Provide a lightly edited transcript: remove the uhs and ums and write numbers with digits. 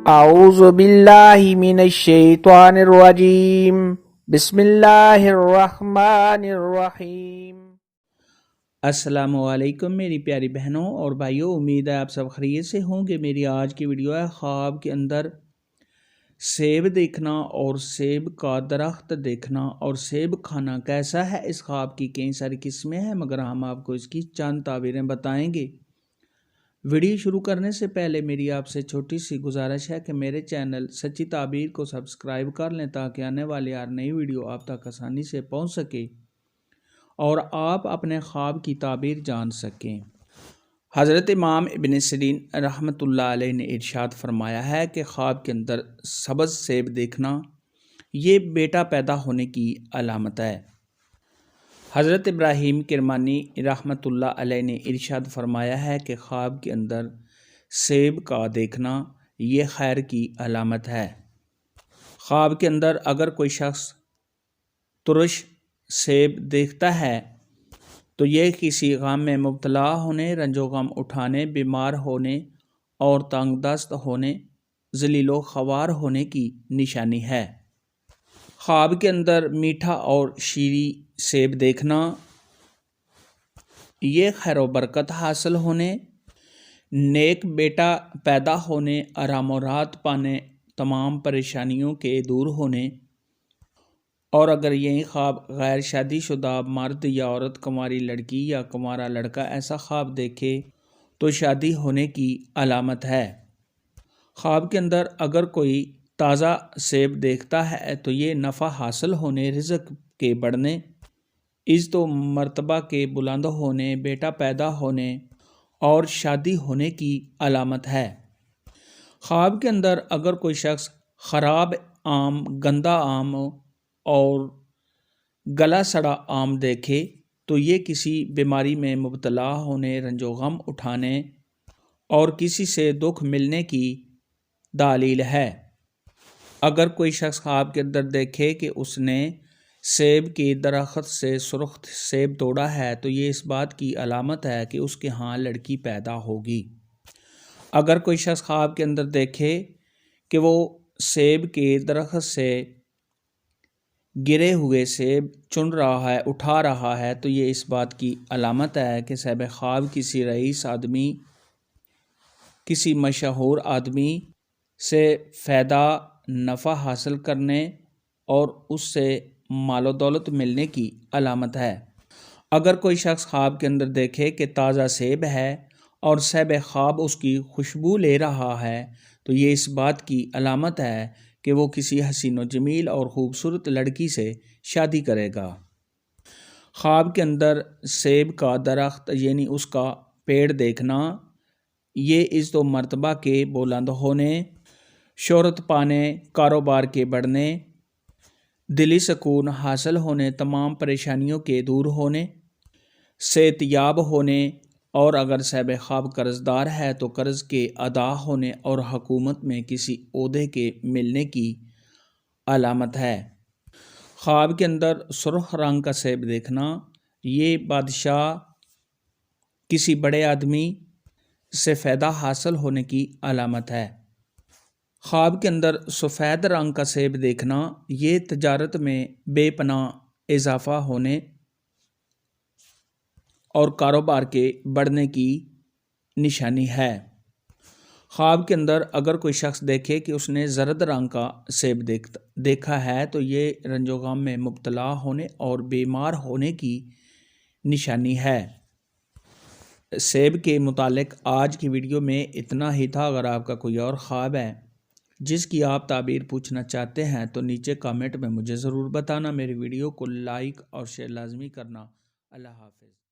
अऊज़ु बिल्लाहि मिनश्शैतानिर्रजीम बिस्मिल्लाहिर्रहमानिर्रहीम। अस्सलामुअलैकुम मेरी प्यारी बहनों और भाइयों, उम्मीद है आप सब खैरियत से होंगे। मेरी आज की वीडियो है ख्वाब के अंदर सेब देखना और सेब का दरख्त देखना और सेब खाना कैसा है। इस ख्वाब की कई सारी किस्में हैं, मगर हम आपको इसकी चंद ताबीरें बताएंगे। वीडियो शुरू करने से पहले मेरी आपसे छोटी सी गुजारिश है कि मेरे चैनल सच्ची ताबीर को सब्सक्राइब कर लें, ताकि आने वाली हर नई वीडियो आप तक आसानी से पहुंच सके और आप अपने ख्वाब की ताबीर जान सकें। हज़रत इमाम इब्न सिरीन रहमतुल्लाह अलैह ने इरशाद फरमाया है कि ख्वाब के अंदर सब्ज़ सेब देखना ये बेटा पैदा होने की अलामत है। हज़रत इब्राहीम किरमानी रहमतुल्लाह अलैह ने इरशाद फरमाया है कि ख्वाब के अंदर सेब का देखना ये खैर की अलामत है। ख्वाब के अंदर अगर कोई शख्स तुरश सेब देखता है तो ये किसी गम में मुब्तला होने, रंजो गम उठाने, बीमार होने और तंगदस्त होने, ज़लीलो ख्वार होने की निशानी है। ख्वाब के अंदर मीठा और शीरी सेब देखना ये खैर व बरकत हासिल होने, नेक बेटा पैदा होने, आराम और राहत पाने, तमाम परेशानियों के दूर होने। और अगर यही ख्वाब गैर शादीशुदा मर्द या औरत, कुंवारी लड़की या कुंवारा लड़का ऐसा ख्वाब देखे तो शादी होने की अलामत है। ख्वाब के अंदर अगर कोई ताज़ा सेब देखता है तो ये नफ़ा हासिल होने, रिज़्क़ के बढ़ने, इज़्ज़त मर्तबा के बुलंद होने, बेटा पैदा होने और शादी होने की अलामत है। ख्वाब के अंदर अगर कोई शख्स ख़राब आम, गंदा आम और गला सड़ा आम देखे तो ये किसी बीमारी में मुब्तला होने, रंजो गम उठाने और किसी से दुख मिलने की दलील है। अगर कोई शख्स ख्वाब के अंदर देखे कि उसने सेब के दरख्त से सुर्ख सेब तोड़ा है तो ये इस बात की अलामत है कि उसके यहाँ लड़की पैदा होगी। अगर कोई शख्स ख्वाब के अंदर देखे कि वो सेब के दरख्त से गिरे हुए सेब चुन रहा है, उठा रहा है, तो ये इस बात की अलामत है कि साहिब ख्वाब किसी रईस आदमी, किसी मशहूर आदमी से फ़ायदा नफ़ा हासिल करने और उससे मालो दौलत मिलने की अलामत है। अगर कोई शख्स ख्वाब के अंदर देखे कि ताज़ा सेब है और साहिब ख्वाब उसकी खुशबू ले रहा है तो ये इस बात की अलामत है कि वो किसी हसीन व जमील और ख़ूबसूरत लड़की से शादी करेगा। ख्वाब के अंदर सेब का दरख्त यानी उसका पेड़ देखना ये इज़्ज़त व मर्तबा के बुलंद होने, शोहरत पाने, कारोबार के बढ़ने, दिली सुकून हासिल होने, तमाम परेशानियों के दूर होने, सेहतयाब होने और अगर साहिब ख्वाब कर्ज़दार है तो कर्ज़ के अदा होने और हुकूमत में किसी ओहदे के मिलने की अलामत है। ख्वाब के अंदर सुर्ख रंग का सेब देखना ये बादशाह, किसी बड़े आदमी से फ़ायदा हासिल होने की अलामत है। ख्वाब के अंदर सफ़ेद रंग का सेब देखना ये तजारत में बेपनाह इजाफ़ा होने और कारोबार के बढ़ने की निशानी है। ख्वाब के अंदर अगर कोई शख्स देखे कि उसने ज़रद रंग का सेब देखा है तो ये रंजो गम में मुब्तला होने और बीमार होने की निशानी है। सेब के मुतालिक आज की वीडियो में इतना ही था। अगर आपका कोई और ख्वाब है जिसकी आप ताबीर पूछना चाहते हैं तो नीचे कमेंट में मुझे ज़रूर बताना। मेरी वीडियो को लाइक और शेयर लाजमी करना। अल्लाह हाफ़िज़।